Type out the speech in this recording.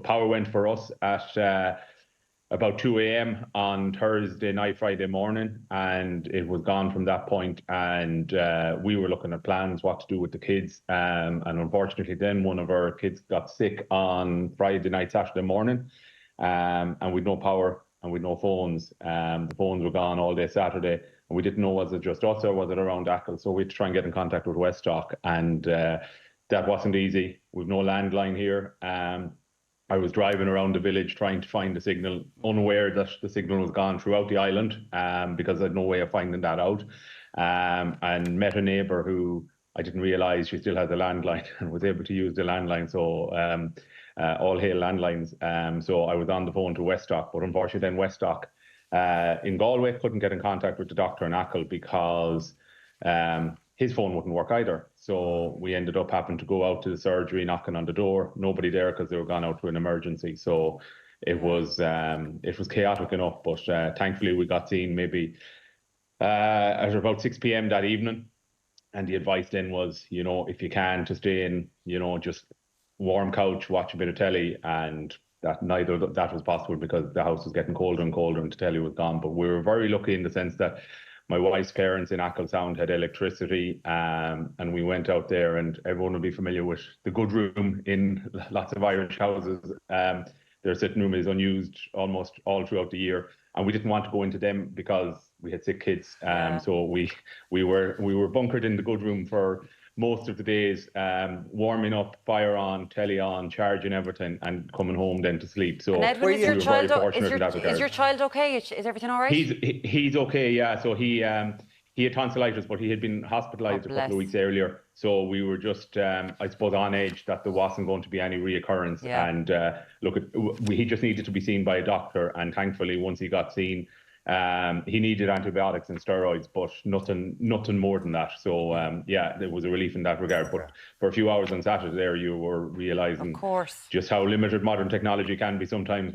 power went for us at about 2 a.m. on Thursday night, Friday morning, and it was gone from that point. And we were looking at plans, what to do with the kids. And unfortunately, then one of our kids got sick on Friday night, Saturday morning, and we'd no power and we'd no phones. The phones were gone all day Saturday, and we didn't know, was it just us or was it around Achill? So we had to try and get in contact with Weststock, and that wasn't easy. We've no landline here. I was driving around the village trying to find the signal, unaware that the signal was gone throughout the island, because I had no way of finding that out. And met a neighbour who I didn't realise she still had a landline and was able to use the landline. So all hail landlines. So I was on the phone to Weststock, but unfortunately then Weststock in Galway couldn't get in contact with the doctor in Achill because his phone wouldn't work either. So we ended up having to go out to the surgery, knocking on the door. Nobody there because they were gone out to an emergency. So it was chaotic enough, but thankfully we got seen maybe at about 6 p.m. that evening. And the advice then was, if you can, to stay in, just warm couch, watch a bit of telly, and that neither of that was possible because the house was getting colder and colder and the telly was gone. But we were very lucky in the sense that my wife's parents in Achill Sound had electricity, and we went out there, and everyone will be familiar with the good room in lots of Irish houses. Their sitting room is unused almost all throughout the year, and we didn't want to go into them because we had sick kids. So we were bunkered in the good room for most of the days, warming up, fire on, telly on, charging everything, and coming home then to sleep. So and Edwin, is your child okay? Is everything all right? He's okay, yeah. So he had tonsillitis, but he had been hospitalised a couple of weeks earlier. So we were just, I suppose, on edge that there wasn't going to be any reoccurrence. Yeah. And he just needed to be seen by a doctor. And thankfully, once he got seen, he needed antibiotics and steroids, but nothing more than that. So there was a relief in that regard. But for a few hours on Saturday there, you were realising just how limited modern technology can be sometimes.